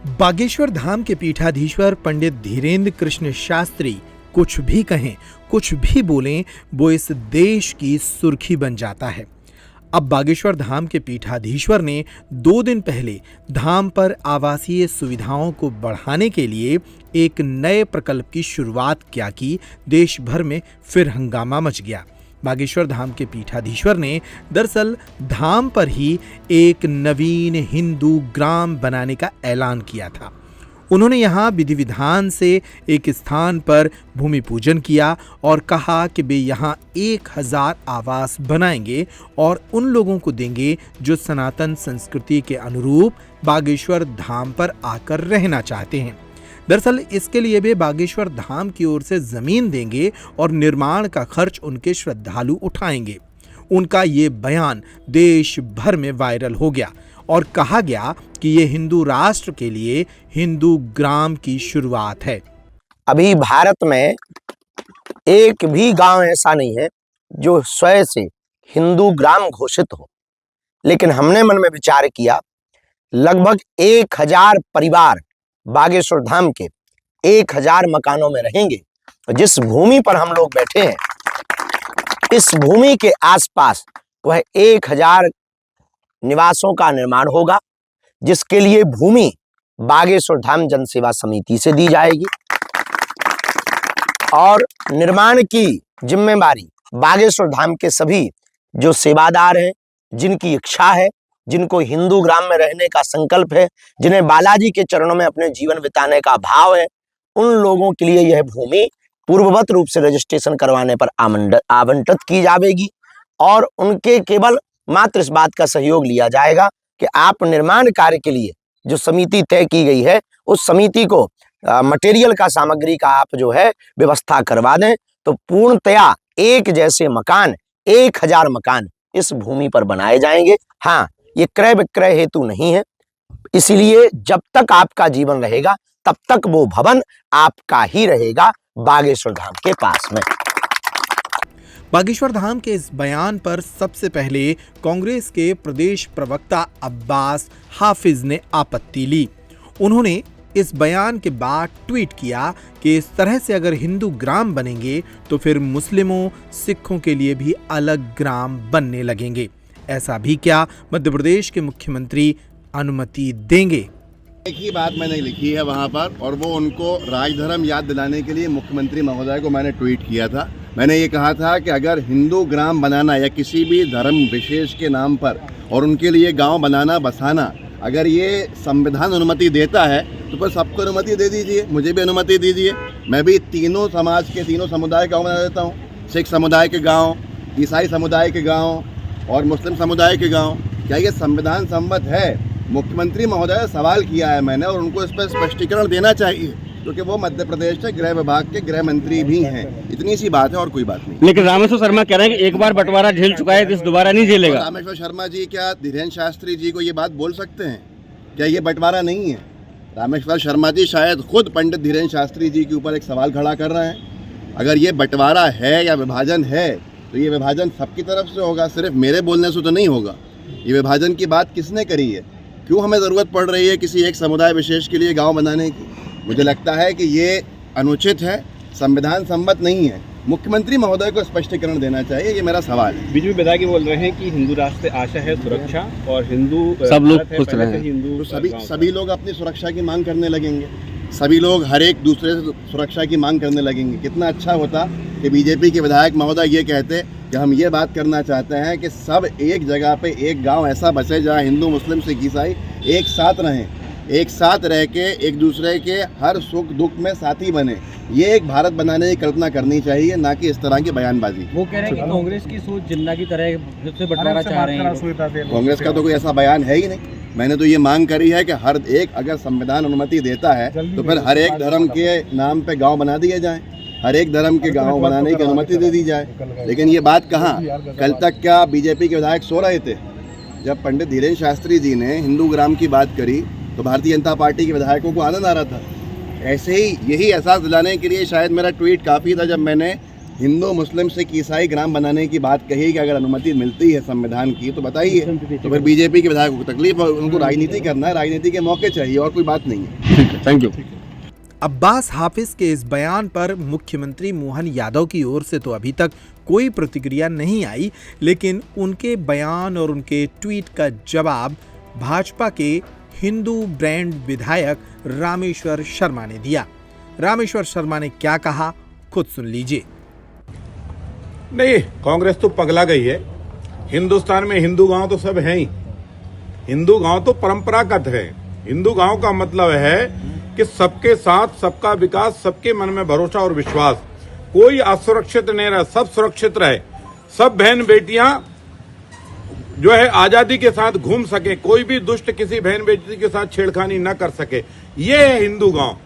बागेश्वर धाम के पीठाधीश्वर पंडित धीरेन्द्र कृष्ण शास्त्री कुछ भी कहें, कुछ भी बोलें, वो इस देश की सुर्खी बन जाता है। अब बागेश्वर धाम के पीठाधीश्वर ने 2 दिन पहले धाम पर आवासीय सुविधाओं को बढ़ाने के लिए एक नए प्रकल्प की शुरुआत क्या की, देश भर में फिर हंगामा मच गया। बागेश्वर धाम के पीठाधीश्वर ने दरअसल धाम पर ही एक नवीन हिंदू ग्राम बनाने का ऐलान किया था। उन्होंने यहां विधि विधान से एक स्थान पर भूमि पूजन किया और कहा कि वे यहां 1000 आवास बनाएंगे और उन लोगों को देंगे जो सनातन संस्कृति के अनुरूप बागेश्वर धाम पर आकर रहना चाहते हैं। दरअसल इसके लिए वे बागेश्वर धाम की ओर से जमीन देंगे और निर्माण का खर्च उनके श्रद्धालु उठाएंगे। उनका ये बयान देश भर में वायरल हो गया और कहा गया कि ये हिंदू राष्ट्र के लिए हिंदू ग्राम की शुरुआत है। अभी भारत में एक भी गांव ऐसा नहीं है जो स्वयं से हिंदू ग्राम घोषित हो, लेकिन हमने मन में विचार किया लगभग 1000 परिवार बागेश्वर धाम के 1000 मकानों में रहेंगे। जिस भूमि पर हम लोग बैठे हैं, इस भूमि के आसपास वह 1000 निवासों का निर्माण होगा, जिसके लिए भूमि बागेश्वर धाम जन सेवा समिति से दी जाएगी और निर्माण की जिम्मेदारी बागेश्वर धाम के सभी जो सेवादार हैं, जिनकी इच्छा है, जिनको हिंदू ग्राम में रहने का संकल्प है, जिन्हें बालाजी के चरणों में अपने जीवन बिताने का भाव है, उन लोगों के लिए यह भूमि पूर्ववत रूप से रजिस्ट्रेशन करवाने पर आवंटित की जाएगी और उनके केवल मात्र इस बात का सहयोग लिया जाएगा कि आप निर्माण कार्य के लिए जो समिति तय की गई है, उस समिति को मटेरियल का, सामग्री का आप जो है व्यवस्था करवा दें, तो पूर्णतया एक जैसे मकान 1000 मकान इस भूमि पर बनाए जाएंगे। हाँ, ये क्रय विक्रय हेतु नहीं है, इसलिए जब तक आपका जीवन रहेगा तब तक वो भवन आपका ही रहेगा बागेश्वर धाम के पास में। बागेश्वर धाम के इस बयान पर सबसे पहले कांग्रेस के प्रदेश प्रवक्ता अब्बास हाफिज ने आपत्ति ली। उन्होंने इस बयान के बाद ट्वीट किया कि इस तरह से अगर हिंदू ग्राम बनेंगे तो फिर मुस्लिमों, सिखों के लिए भी अलग ग्राम बनने लगेंगे। ऐसा भी क्या मध्य प्रदेश के मुख्यमंत्री अनुमति देंगे? एक ही बात मैंने लिखी है वहाँ पर, और वो उनको राजधर्म याद दिलाने के लिए मुख्यमंत्री महोदय को मैंने ट्वीट किया था। मैंने ये कहा था कि अगर हिंदू ग्राम बनाना या किसी भी धर्म विशेष के नाम पर और उनके लिए गांव बनाना बसाना, अगर ये संविधान अनुमति देता है तो फिर सबको अनुमति दे दीजिए, मुझे भी अनुमति दीजिए। मैं भी तीनों समाज के, तीनों समुदाय गाँव बना देता हूँ, सिख समुदाय के गाँव, ईसाई समुदाय के गाँव और मुस्लिम समुदाय के गाँव। क्या ये संविधान सम्मत है? मुख्यमंत्री महोदय से सवाल किया है मैंने और उनको इस पर स्पष्टीकरण देना चाहिए, क्योंकि वो मध्य प्रदेश के गृह विभाग के गृह मंत्री भी हैं। इतनी सी बात है और कोई बात नहीं। लेकिन रामेश्वर शर्मा कह रहे हैं कि एक बार बंटवारा झेल चुका है, इस दोबारा नहीं झेलेगा। रामेश्वर शर्मा जी क्या धीरेन्द्र शास्त्री जी को ये बात बोल सकते हैं? क्या ये बंटवारा नहीं है? रामेश्वर शर्मा जी शायद खुद पंडित धीरेन्द्र शास्त्री जी के ऊपर एक सवाल खड़ा कर रहे हैं। अगर ये बंटवारा है या विभाजन है तो ये विभाजन सबकी तरफ से होगा, सिर्फ मेरे बोलने से तो नहीं होगा। ये विभाजन की बात किसने करी है? क्यों हमें ज़रूरत पड़ रही है किसी एक समुदाय विशेष के लिए गांव बनाने की? मुझे लगता है कि ये अनुचित है, संविधान सम्मत नहीं है। मुख्यमंत्री महोदय को स्पष्टीकरण देना चाहिए, ये मेरा सवाल है। बीजेपी विधायक बोल रहे हैं कि हिंदू राष्ट्र से आशा है सुरक्षा और हिंदू सब लोग खुश रहे। हिंदू तो सभी लोग अपनी सुरक्षा की मांग करने लगेंगे, सभी लोग हर एक दूसरे से सुरक्षा की मांग करने लगेंगे। कितना अच्छा होता कि बीजेपी के विधायक महोदय ये कहते कि हम ये बात करना चाहते हैं कि सब एक जगह पे एक गांव ऐसा बसे जहाँ हिंदू, मुस्लिम, सिख, ईसाई एक साथ रहें, एक साथ रह के एक दूसरे के हर सुख दुख में साथी बने। ये एक भारत बनाने की कल्पना करनी चाहिए, ना कि इस तरह की बयानबाजी। वो कह रहे हैं कि कांग्रेस की सोच जिन्ना की तरह से बंटवारा चाह रहे हैं। कांग्रेस का तो कोई ऐसा बयान है ही नहीं। मैंने तो ये मांग करी है कि हर एक, अगर संविधान अनुमति देता है तो फिर हर एक धर्म के नाम पे गांव बना दिए जाएं, हर एक धर्म के गांव बनाने की अनुमति दे दी जाए। लेकिन ये बात कहाँ? कल तक क्या बीजेपी के विधायक सो रहे थे? जब पंडित धीरेन्द्र शास्त्री जी ने हिंदू ग्राम की बात करी तो भारतीय जनता पार्टी के विधायकों को आनंद आ रहा था। ऐसे ही यही एहसास दिलाने के लिए शायद मेरा ट्वीट काफ़ी था, जब मैंने हिंदू मुस्लिम सिख ईसाई ग्राम बनाने की बात कही कि अगर अनुमति मिलती है संविधान की तो बताइए। तो फिर बीजेपी के विधायकों को तकलीफ है, उनको राजनीति करना है, राजनीति के मौके चाहिए और कोई बात नहीं है। ठीक है, थैंक यू। अब्बास हाफिज के इस बयान पर मुख्यमंत्री मोहन यादव की ओर से तो अभी तक कोई प्रतिक्रिया नहीं आई, लेकिन उनके बयान और उनके ट्वीट का जवाब भाजपा के हिंदू ब्रांड विधायक रामेश्वर शर्मा ने दिया। रामेश्वर शर्मा ने क्या कहा, खुद सुन लीजिए। नहीं, कांग्रेस तो पगला गई है। हिंदुस्तान में हिंदू गांव तो सब हैं ही। हिंदू गांव तो परंपरागत है। हिंदू गांव का मतलब है कि सबके साथ सबका विकास, सबके मन में भरोसा और विश्वास, कोई असुरक्षित नहीं रहे, सब सुरक्षित रहे, सब बहन बेटियां जो है आजादी के साथ घूम सके, कोई भी दुष्ट किसी बहन बेटी के साथ छेड़खानी न कर सके। ये है हिंदू गांव।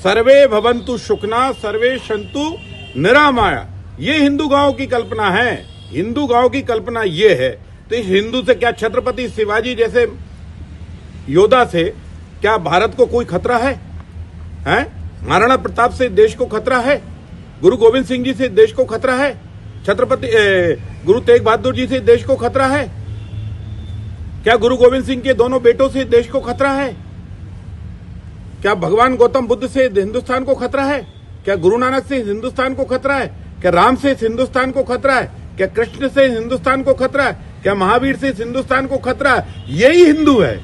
सर्वे भवन्तु सुखना सर्वे सन्तु निरामया, ये हिंदू गांव की कल्पना है। हिंदू गांव की कल्पना ये है। तो इस हिंदू से क्या छत्रपति शिवाजी जैसे योद्धा से क्या भारत को कोई खतरा है? महाराणा प्रताप से देश को खतरा है? गुरु गोविंद सिंह जी से देश को खतरा है? छत्रपति गुरु तेग बहादुर जी से देश को खतरा है? क्या गुरु गोविंद सिंह के दोनों बेटों से देश को खतरा है? क्या भगवान गौतम बुद्ध से हिंदुस्तान को खतरा है? क्या गुरु नानक से हिंदुस्तान को खतरा है? क्या राम से हिंदुस्तान को खतरा है? क्या कृष्ण से हिंदुस्तान को खतरा है? क्या महावीर से हिंदुस्तान को खतरा है? यही हिंदू है।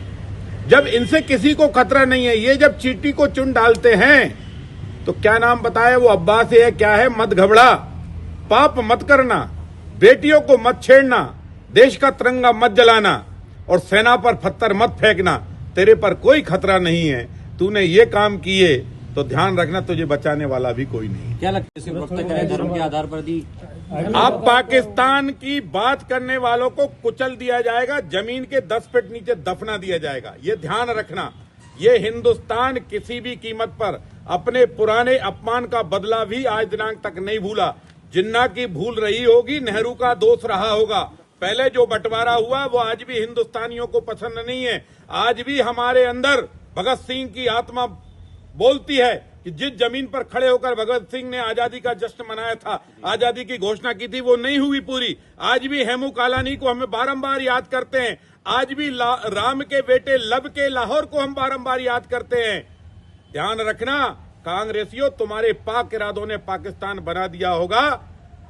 जब इनसे किसी को खतरा नहीं है, ये जब चींटी को चुन डालते हैं तो क्या नाम बताया वो अब्बास है, क्या है, मत घबरा, पाप मत करना, बेटियों को मत छेड़ना, देश का तिरंगा मत जलाना और सेना पर पत्थर मत फेंकना, तेरे पर कोई खतरा नहीं है। तूने ये काम किए तो ध्यान रखना, तुझे बचाने वाला भी कोई नहीं। क्या लगता है वक्तव्य धर्म के आधार पर दी? अब पाकिस्तान की बात करने वालों को कुचल दिया जाएगा, जमीन के 10 फीट नीचे दफना दिया जाएगा। ये ध्यान रखना। ये हिंदुस्तान किसी भी कीमत पर अपने पुराने अपमान का बदला भी आज दिनांक तक नहीं भूला। जिन्ना की भूल रही होगी, नेहरू का दोष रहा होगा। पहले जो बंटवारा हुआ वो आज भी हिंदुस्तानियों को पसंद नहीं है। आज भी हमारे अंदर भगत सिंह की आत्मा बोलती है कि जिस जमीन पर खड़े होकर भगत सिंह ने आजादी का जश्न मनाया था, आजादी की घोषणा की थी, वो नहीं हुई पूरी। आज भी हेमू कालानी को हमें बारंबार याद करते हैं। आज भी राम के बेटे लब के लाहौर को हम बारंबार याद करते हैं। ध्यान रखना कांग्रेसियों, तुम्हारे पाक इरादों ने पाकिस्तान बना दिया होगा,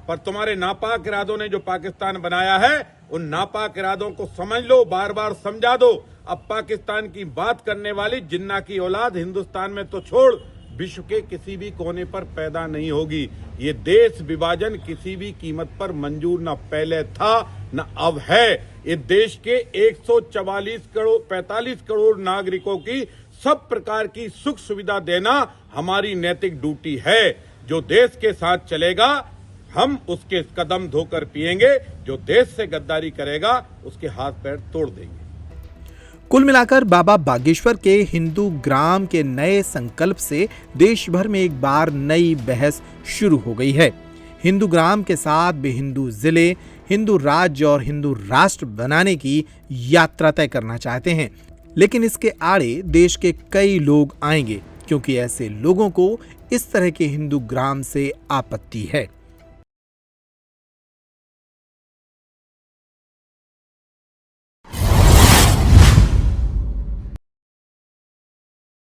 पर तुम्हारे नापाक इरादों ने जो पाकिस्तान बनाया है, उन नापाक इरादों को समझ लो, बार बार समझा दो। अब पाकिस्तान की बात करने वाली जिन्ना की औलाद हिंदुस्तान में तो छोड़, विश्व के किसी भी कोने पर पैदा नहीं होगी। ये देश विभाजन किसी भी कीमत पर मंजूर न पहले था न अब है। ये देश के 45 करोड़ नागरिकों की सब प्रकार की सुख सुविधा देना हमारी नैतिक ड्यूटी है। जो देश के साथ चलेगा हम उसके कदम धोकर पिएंगे, जो देश से गद्दारी करेगा उसके हाथ पैर तोड़ देंगे। कुल मिलाकर बाबा बागेश्वर के हिंदू ग्राम के नए संकल्प से देश भर में एक बार नई बहस शुरू हो गई है। हिंदू ग्राम के साथ वे हिंदू जिले, हिंदू राज्य और हिंदू राष्ट्र बनाने की यात्रा तय करना चाहते हैं, लेकिन इसके आड़े देश के कई लोग आएंगे, क्योंकि ऐसे लोगों को इस तरह के हिंदू ग्राम से आपत्ति है।